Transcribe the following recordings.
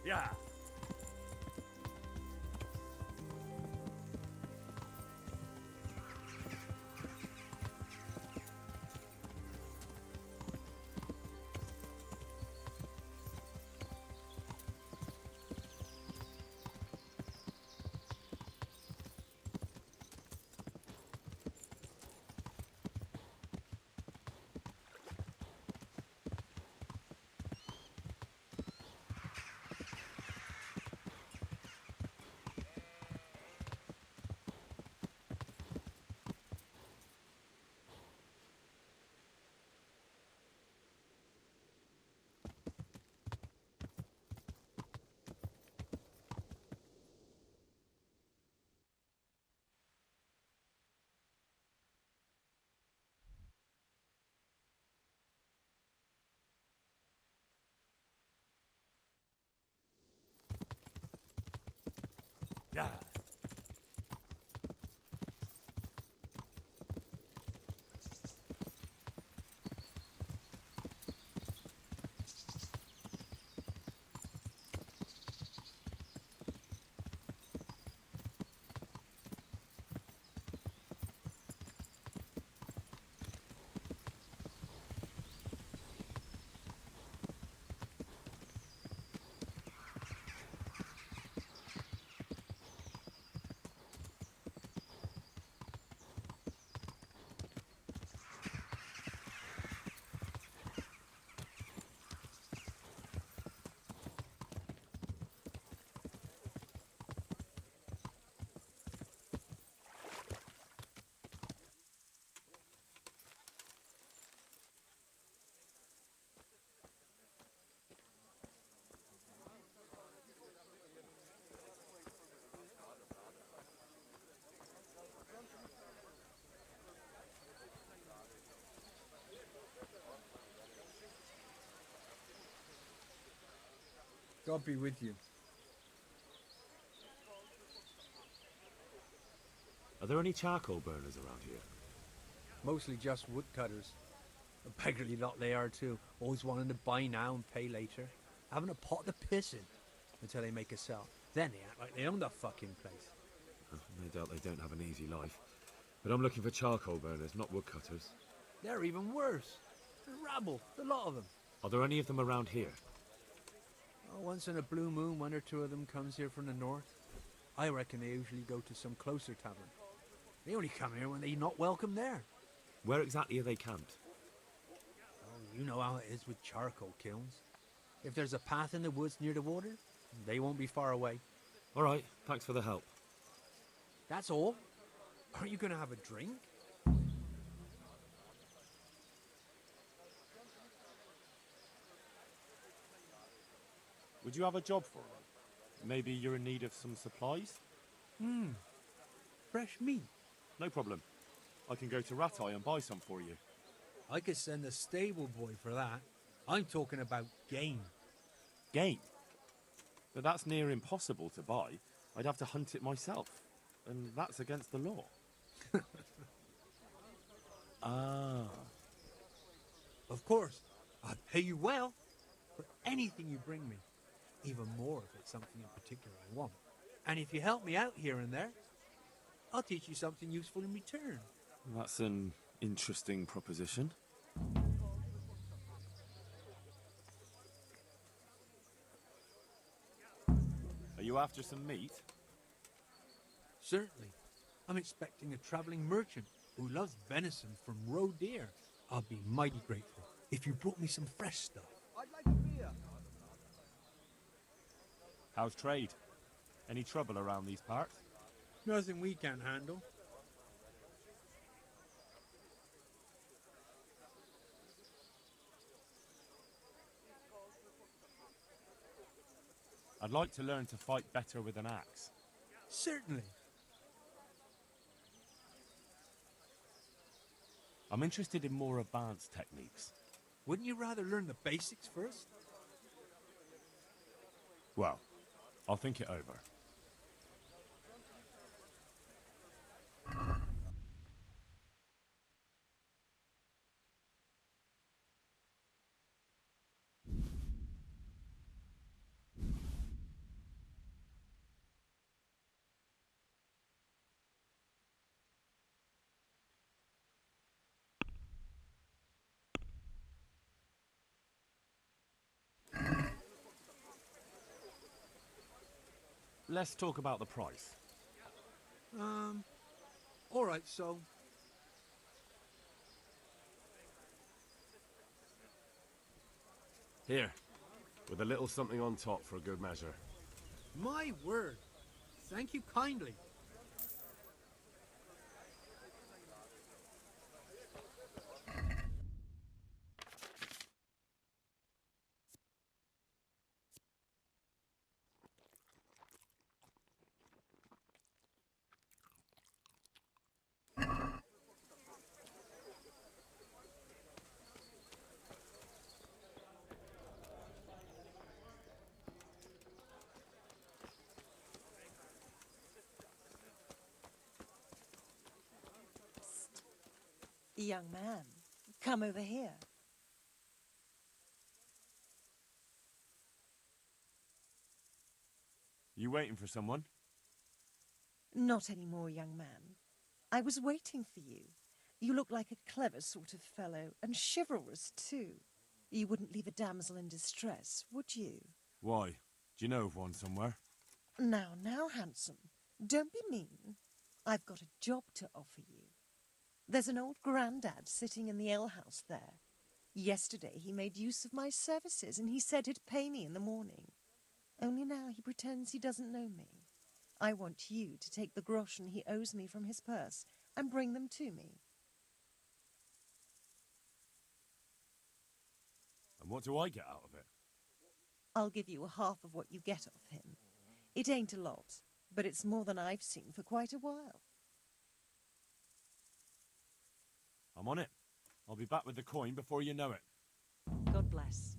Yeah. Yeah. God be with you. Are there any charcoal burners around here? Mostly just woodcutters. A beggarly lot they are too. Always wanting to buy now and pay later. Having a pot to piss in until they make a sell. Then they act like they own the fucking place. No doubt they don't have an easy life. But I'm looking for charcoal burners, not woodcutters. They're even worse. They're rabble, the lot of them. Are there any of them around here? Oh, once in a blue moon, one or two of them comes here from the north. I reckon they usually go to some closer tavern. They only come here when they're not welcome there. Where exactly are they camped? Oh, you know how it is with charcoal kilns. If there's a path in the woods near the water, they won't be far away. All right, thanks for the help. That's all. Aren't you going to have a drink? Would you have a job for me? Maybe you're in need of some supplies? Fresh meat. No problem. I can go to Ratai and buy some for you. I could send a stable boy for that. I'm talking about game. Game? But that's near impossible to buy. I'd have to hunt it myself. And that's against the law. Ah. Of course, I'd pay you well for anything you bring me. Even more if it's something in particular I want. And if you help me out here and there, I'll teach you something useful in return. That's an interesting proposition. Are you after some meat? Certainly. I'm expecting a traveling merchant who loves venison from roe deer. I'll be mighty grateful if you brought me some fresh stuff. I'd like a beer. How's trade? Any trouble around these parts? Nothing we can't handle. I'd like to learn to fight better with an axe. Certainly. I'm interested in more advanced techniques. Wouldn't you rather learn the basics first? Well, I'll think it over. let's talk about the price. All right, so Here, with a little something on top for a good measure. my word. Thank you kindly. Young man, come over here. You waiting for someone? Not anymore, young man. I was waiting for you. You look like a clever sort of fellow, and chivalrous too. You wouldn't leave a damsel in distress, would you? Why? Do you know of one somewhere? Now, handsome, don't be mean. I've got a job to offer you. There's an old grandad sitting in the alehouse there. Yesterday he made use of my services, and he said he'd pay me in the morning. Only now he pretends he doesn't know me. I want you to take the groschen he owes me from his purse and bring them to me. And what do I get out of it? I'll give you half of what you get off him. It ain't a lot, but it's more than I've seen for quite a while. I'm on it. I'll be back with the coin before you know it. God bless.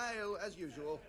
Ale, as usual.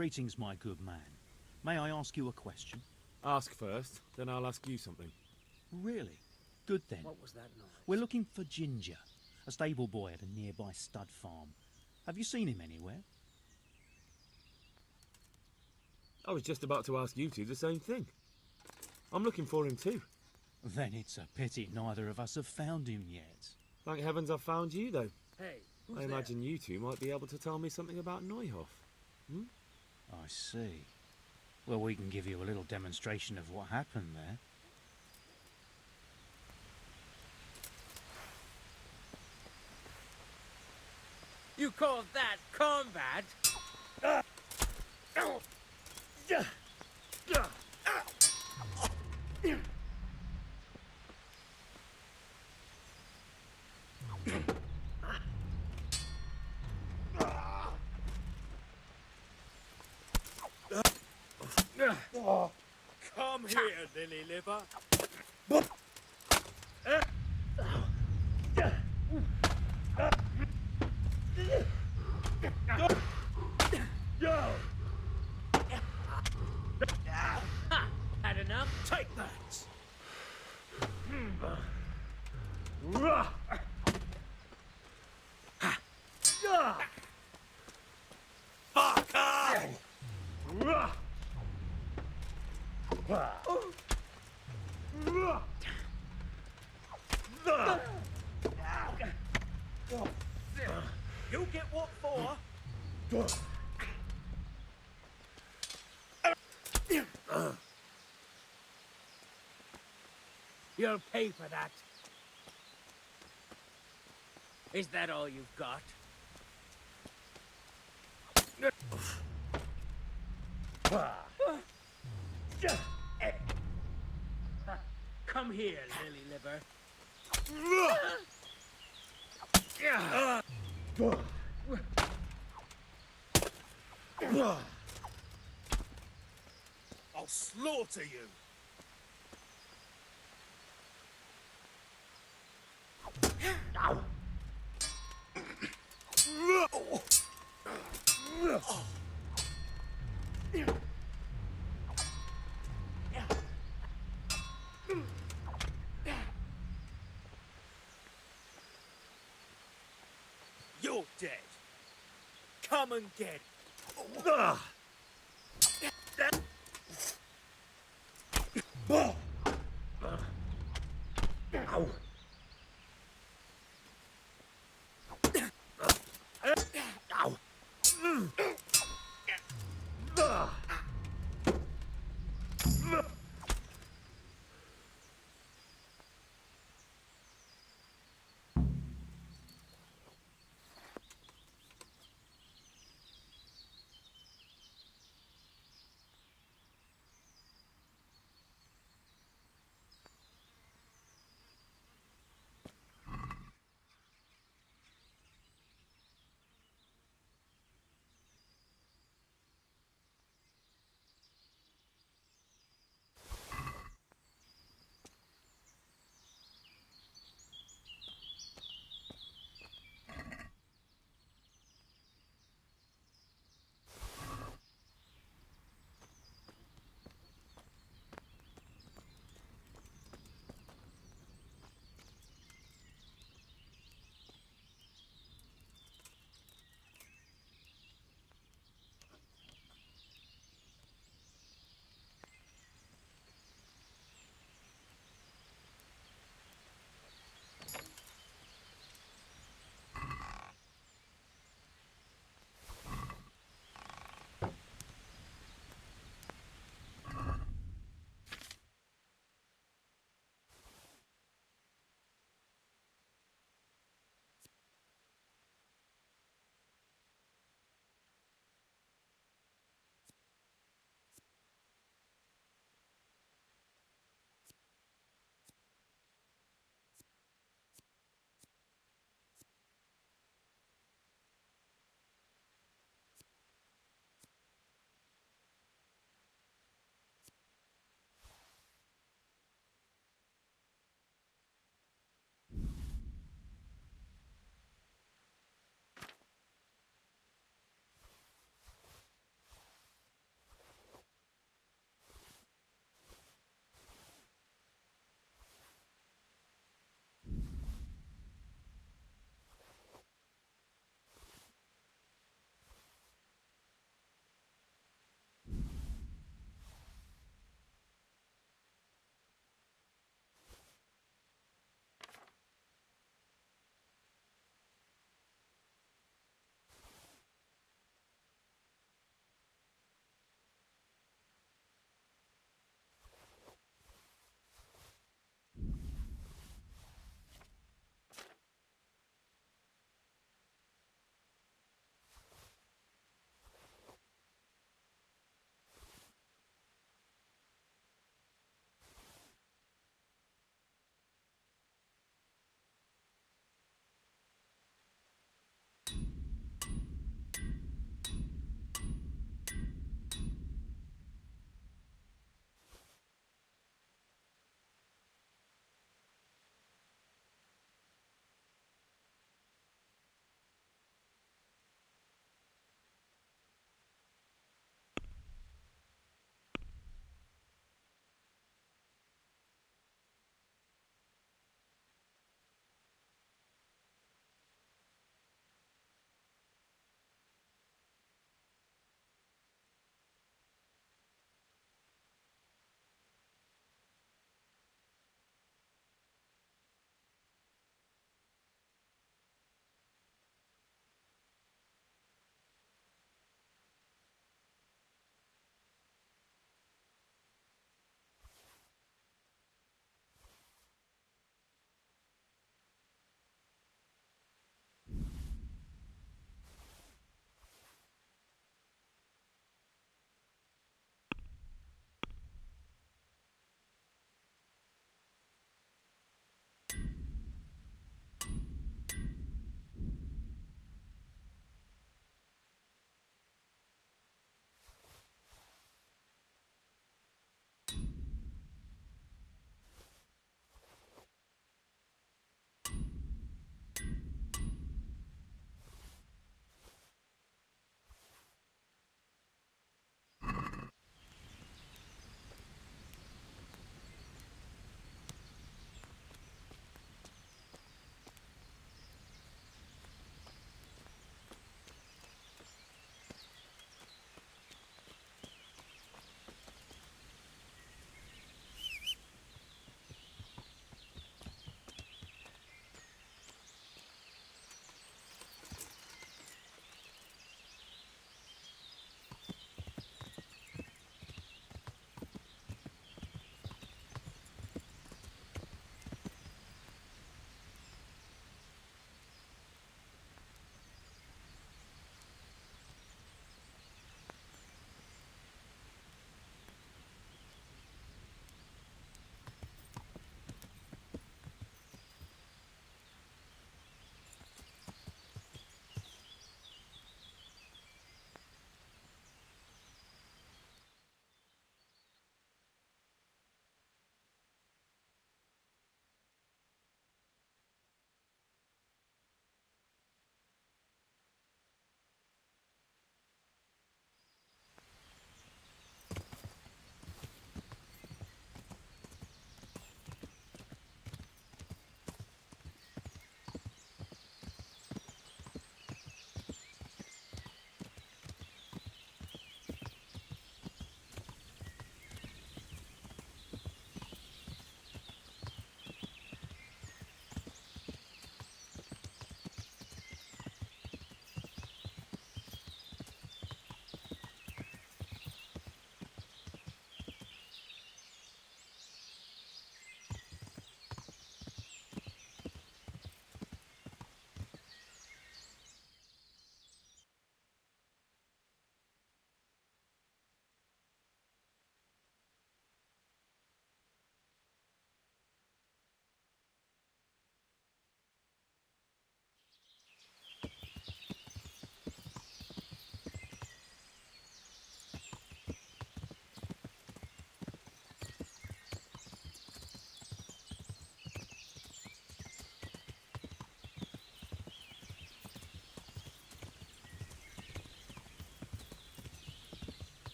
Greetings, my good man. May I ask you a question? Ask first, then I'll ask you something. Really? Good then. What was that noise? We're looking for Ginger, a stable boy at a nearby stud farm. Have you seen him anywhere? I was just about to ask you two the same thing. I'm looking for him too. Then it's a pity neither of us have found him yet. Thank heavens I've found you, though. Hey, who's I imagine you two might be able to tell me something about Neuhoff. I see. Well, we can give you a little demonstration of what happened there. You call that combat? Come here, lily liver. Had enough? Take that! Fuck off! You get what for? You'll pay for that. Is that all you've got? Come here, lily liver. I'll slaughter you. You're dead. Come and get it.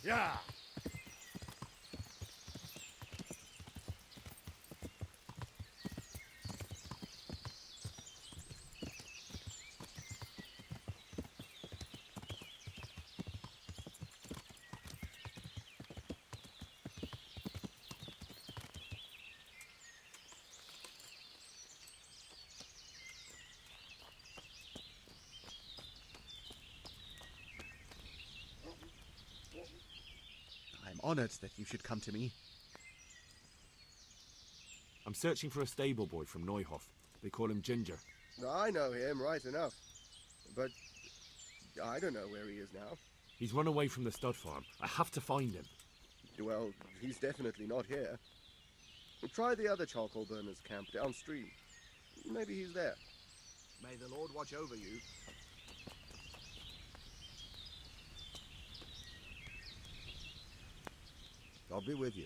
Yeah. I'm honored that you should come to me. I'm searching for a stable boy from Neuhof. They call him Ginger. I know him right enough. But I don't know where he is now. He's run away from the stud farm. I have to find him. Well, he's definitely not here. Try the other charcoal burners camp downstream. Maybe he's there. May the Lord watch over you. I'll be with you.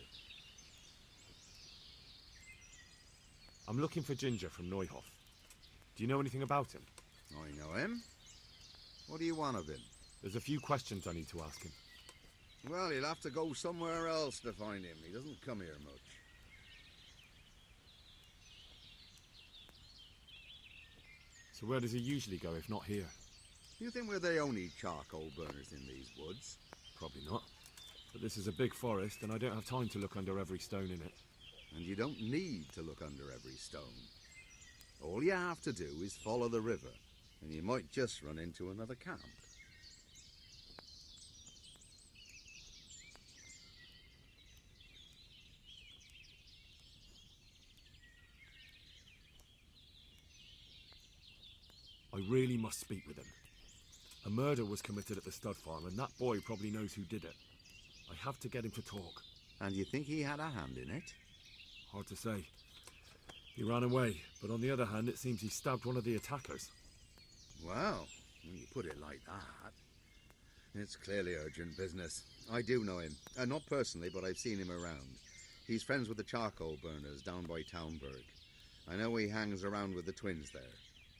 I'm looking for Ginger from Neuhof. Do you know anything about him? I know him. What do you want of him? There's a few questions I need to ask him. Well, you'll have to go somewhere else to find him. He doesn't come here much. So where does he usually go if not here? You think we're the only charcoal burners in these woods? Probably not. But this is a big forest and I don't have time to look under every stone in it. And you don't need to look under every stone. All you have to do is follow the river, and you might just run into another camp. I really must speak with him. A murder was committed at the stud farm and that boy probably knows who did it. I have to get him to talk. And you think he had a hand in it? Hard to say. He ran away, but on the other hand, it seems he stabbed one of the attackers. Well, when you put it like that, it's clearly urgent business. I do know him. Not personally, but I've seen him around. He's friends with the charcoal burners down by Townburg. I know he hangs around with the twins there.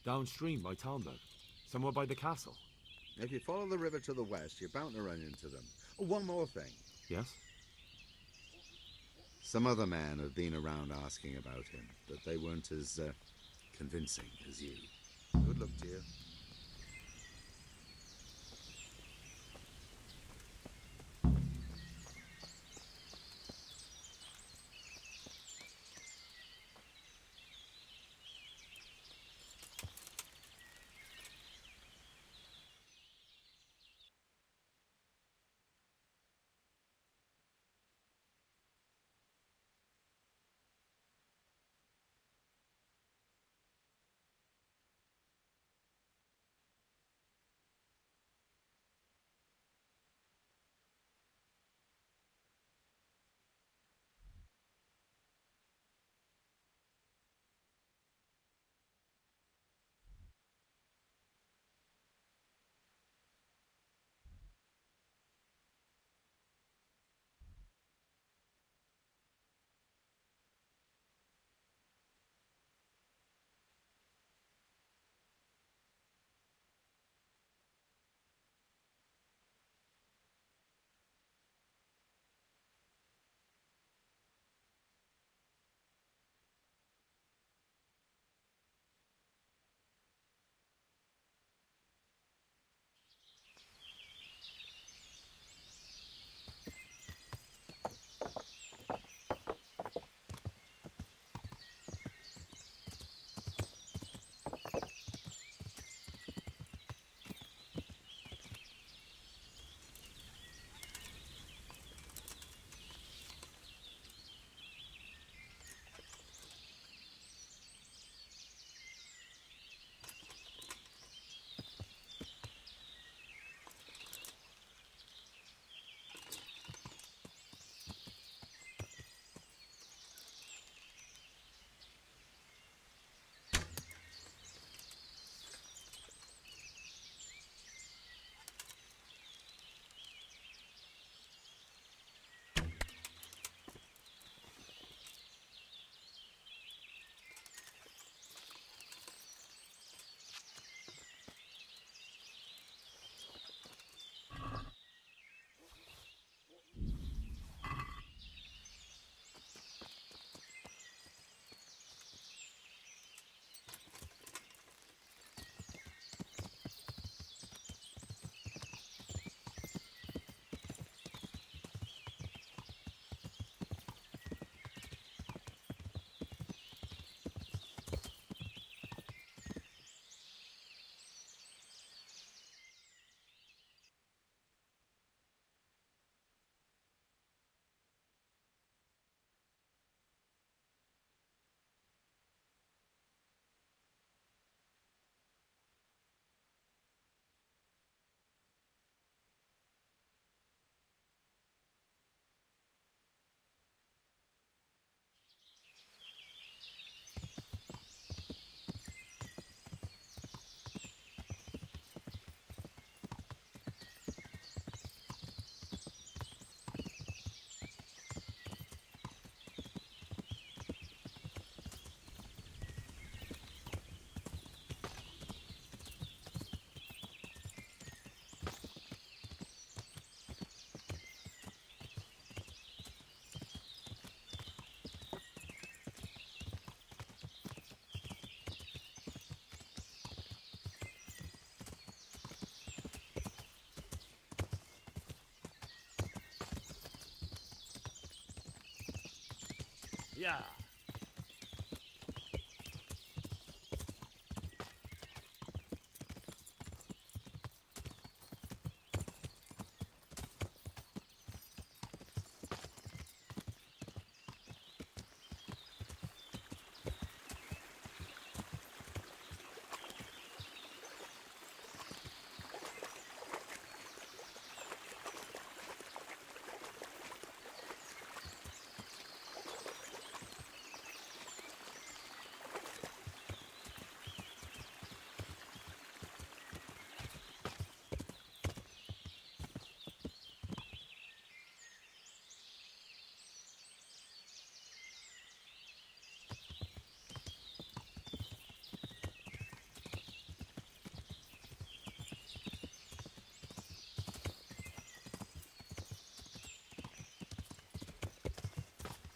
Downstream by Talmberg, somewhere by the castle. If you follow the river to the west, you're bound to run into them. Oh, one more thing. Yes? Some other men have been around asking about him, but they weren't as convincing as you. Good luck to you. Yeah.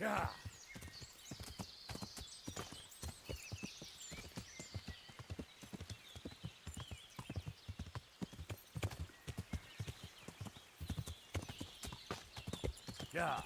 Yeah. Yeah.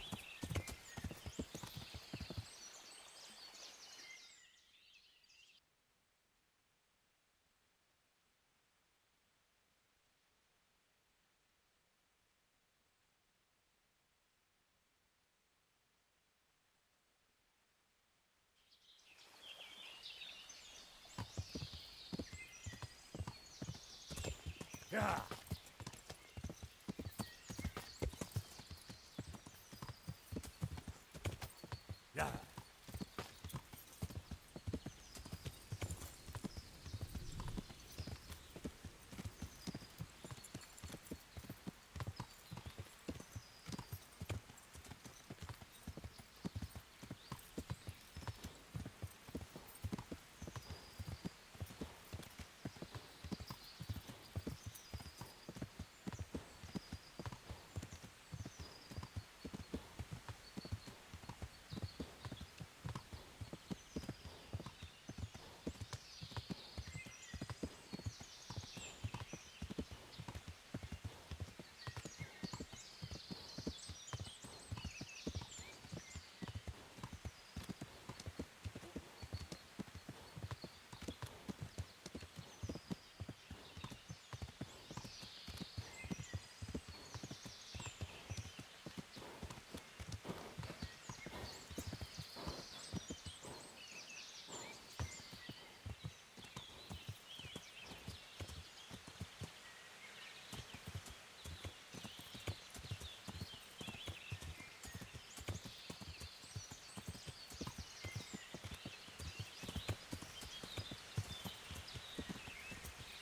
Yeah. Yeah.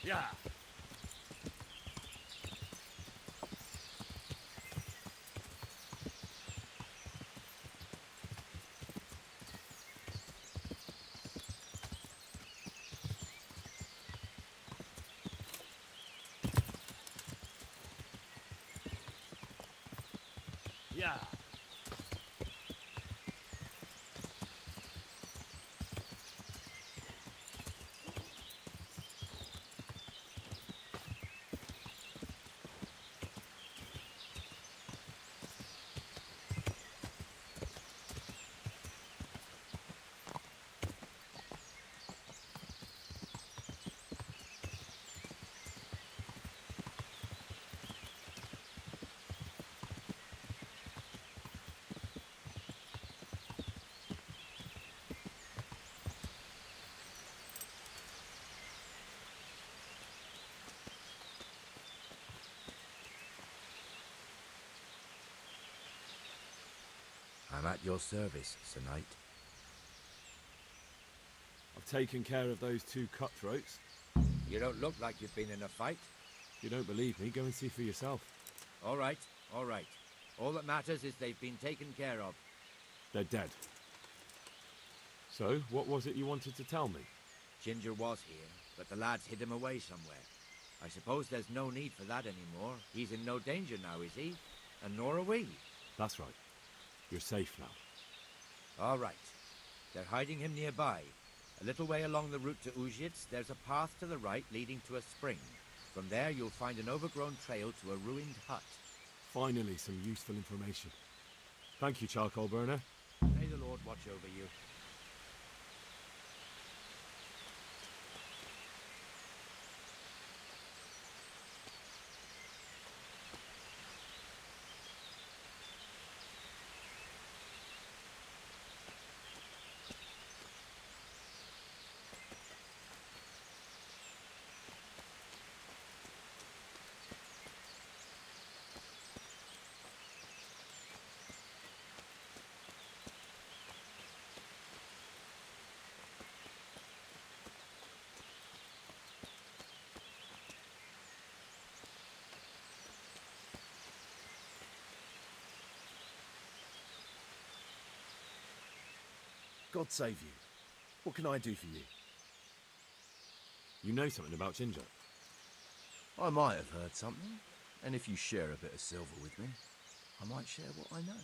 Yeah. Yeah. I'm at your service, Sir Knight. I've taken care of those two cutthroats. You don't look like you've been in a fight. If you don't believe me, go and see for yourself. All right, all right. All that matters is they've been taken care of. They're dead. So, what was it you wanted to tell me? Ginger was here, but the lads hid him away somewhere. I suppose there's no need for that anymore. He's in no danger now, is he? And nor are we. That's right. You're safe now. All right. They're hiding him nearby. A little way along the route to Uzhitz, there's a path to the right leading to a spring. From there, you'll find an overgrown trail to a ruined hut. Finally, some useful information. Thank you, Charcoal Burner. May the Lord watch over you. God save you. What can I do for you? You know something about Ginger? I might have heard something, and if you share a bit of silver with me, I might share what I know.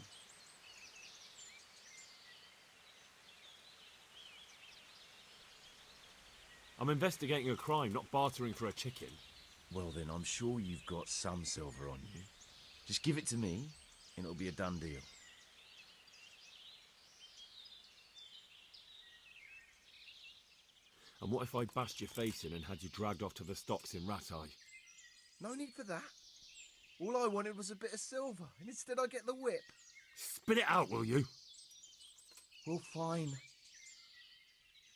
I'm investigating a crime, not bartering for a chicken. Well then, I'm sure you've got some silver on you. Just give it to me, and it'll be a done deal. And what if I bashed your face in and had you dragged off to the stocks in Ratai? No need for that. All I wanted was a bit of silver, and instead I get the whip. Spit it out, will you? Well, fine.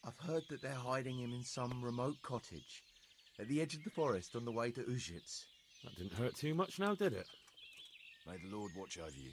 I've heard that they're hiding him in some remote cottage at the edge of the forest on the way to Ujits. That didn't hurt too much now, did it? May the Lord watch over you.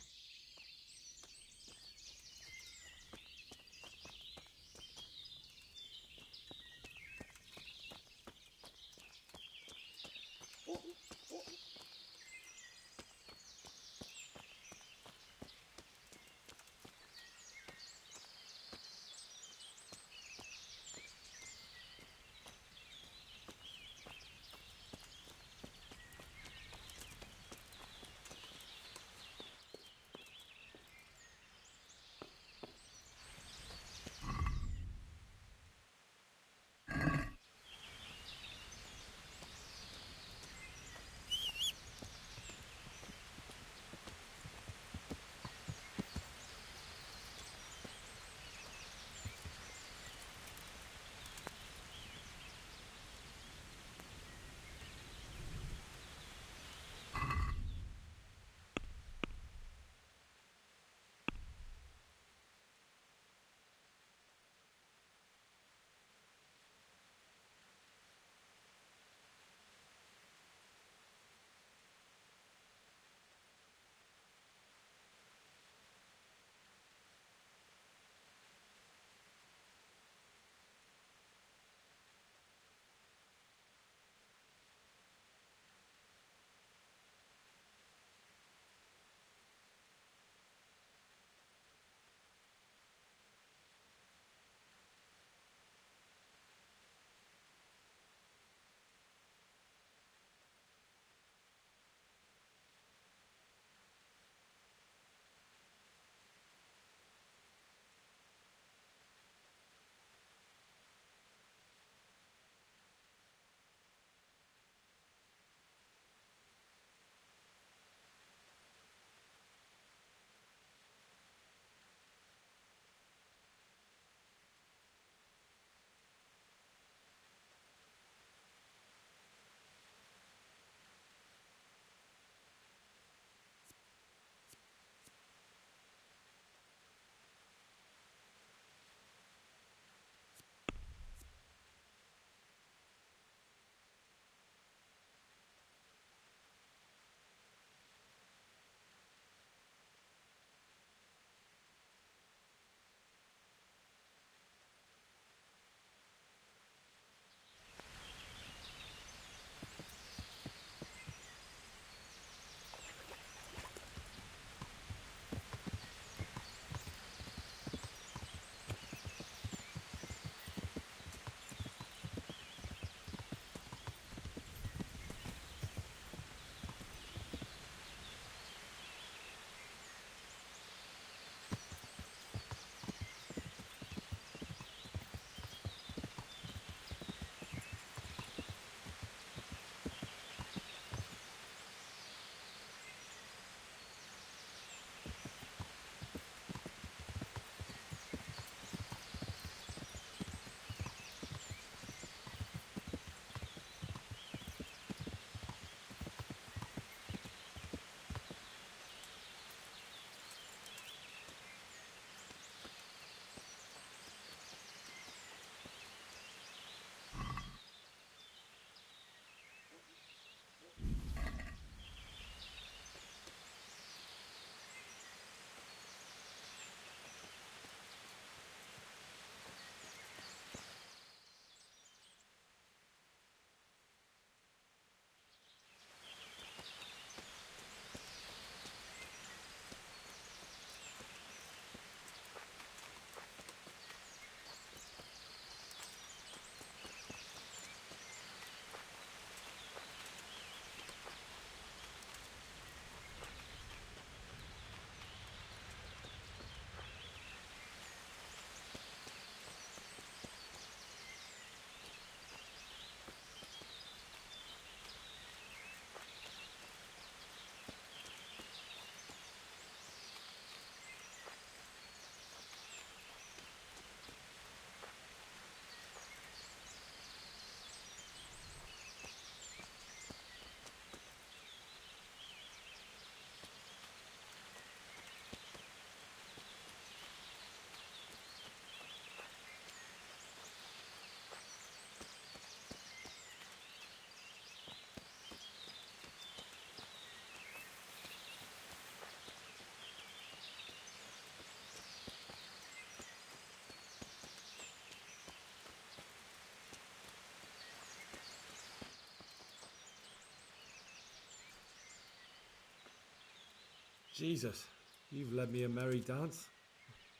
Jesus, you've led me a merry dance.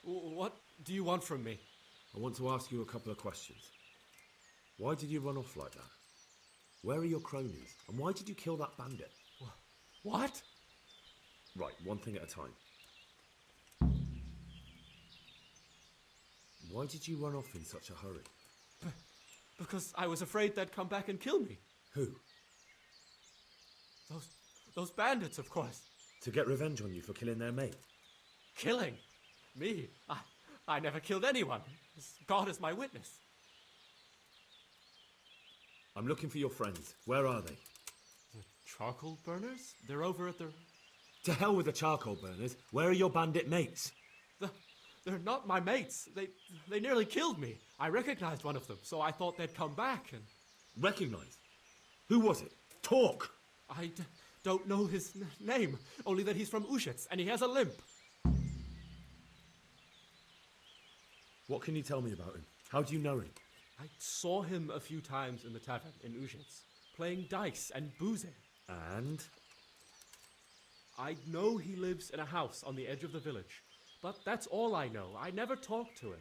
What do you want from me? I want to ask you a couple of questions. Why did you run off like that? Where are your cronies? And why did you kill that bandit? What? Right, one thing at a time. Why did you run off in such a hurry? Because I was afraid they'd come back and kill me. Who? Those bandits, of course. To get revenge on you for killing their mate? Killing? Me? I never killed anyone. God is my witness. I'm looking for your friends. Where are they? The charcoal burners? They're over at the... To hell with the charcoal burners. Where are your bandit mates? They're not my mates. They nearly killed me. I recognized one of them, so I thought they'd come back and... Recognized? Who was it? Talk! I don't know his name, only that he's from Ushitz, and he has a limp. What can you tell me about him? How do you know him? I saw him a few times in the tavern in Ushitz, playing dice and boozing. And? I know he lives in a house on the edge of the village, but that's all I know. I never talked to him.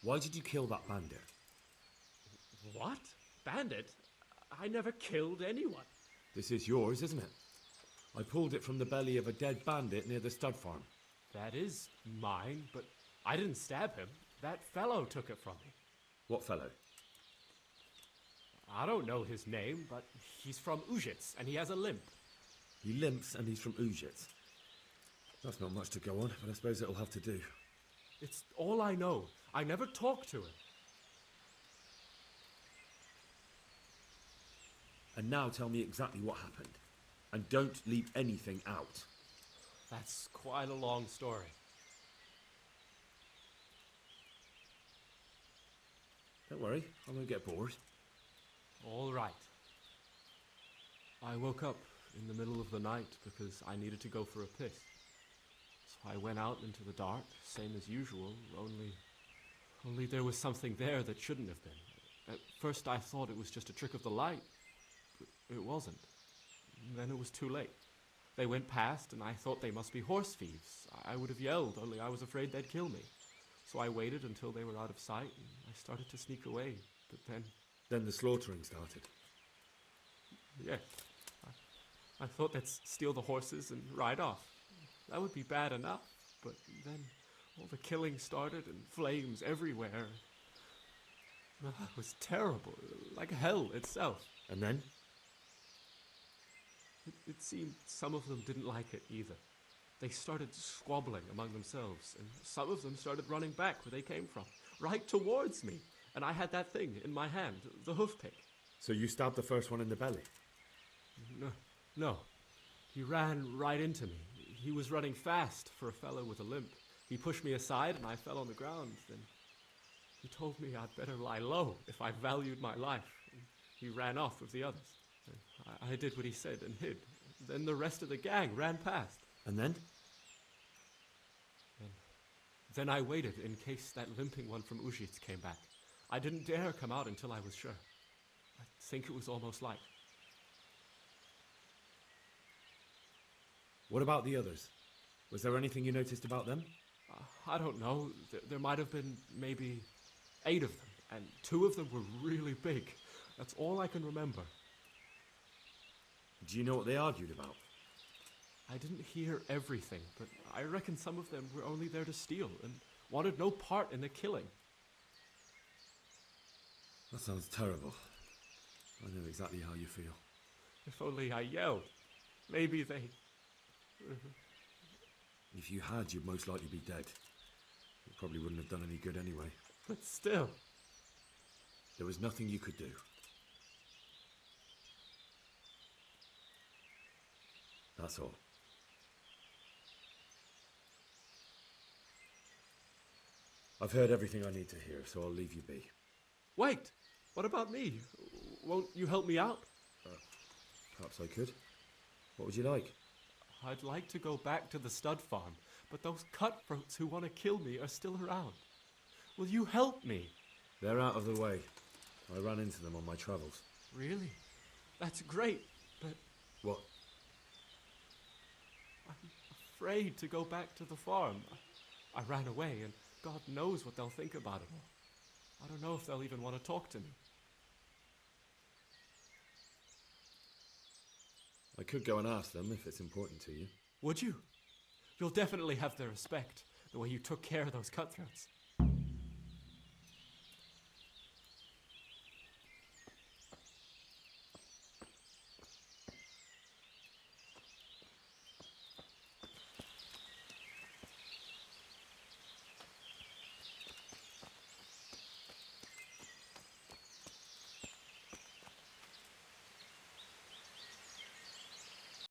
Why did you kill that bandit? What? Bandit? I never killed anyone. This is yours, isn't it? I pulled it from the belly of a dead bandit near the stud farm. That is mine, but I didn't stab him. That fellow took it from me. What fellow? I don't know his name, but he's from Ushitz, and he has a limp. He limps and he's from Ushitz. That's not much to go on, but I suppose it'll have to do. It's all I know. I never talked to him. And now tell me exactly what happened. And don't leave anything out. That's quite a long story. Don't worry, I won't get bored. All right. I woke up in the middle of the night because I needed to go for a piss. So I went out into the dark, same as usual, only there was something there that shouldn't have been. At first I thought it was just a trick of the light, but it wasn't. And then it was too late. They went past and I thought they must be horse thieves. I would have yelled, only I was afraid they'd kill me. So I waited until they were out of sight and I started to sneak away, but then... Then the slaughtering started. Yes. I thought they'd steal the horses and ride off. That would be bad enough, but then all the killing started and flames everywhere. It was terrible, like hell itself. And then? It seemed some of them didn't like it either. They started squabbling among themselves, and some of them started running back where they came from, right towards me. And I had that thing in my hand, the hoof pick. So you stabbed the first one in the belly? No. He ran right into me. He was running fast for a fellow with a limp. He pushed me aside and I fell on the ground. Then he told me I'd better lie low if I valued my life. And he ran off with the others. I did what he said and hid. Then the rest of the gang ran past. And then? Then I waited in case that limping one from Ushitz came back. I didn't dare come out until I was sure. I think it was almost light. What about the others? Was there anything you noticed about them? I don't know. There might have been maybe 8 of them, and 2 of them were really big. That's all I can remember. Do you know what they argued about? I didn't hear everything, but I reckon some of them were only there to steal and wanted no part in the killing. That sounds terrible. I know exactly how you feel. If only I yelled. Maybe they... If you had, you'd most likely be dead. It probably wouldn't have done any good anyway. But still... There was nothing you could do. That's all. I've heard everything I need to hear, so I'll leave you be. Wait! What about me? Won't you help me out? Perhaps I could. What would you like? I'd like to go back to the stud farm, but those cutthroats who want to kill me are still around. Will you help me? They're out of the way. I ran into them on my travels. Really? That's great, but What? I'm afraid to go back to the farm. I ran away, and God knows what they'll think about it all. I don't know if they'll even want to talk to me. I could go and ask them if it's important to you. Would you? You'll definitely have their respect, the way you took care of those cutthroats.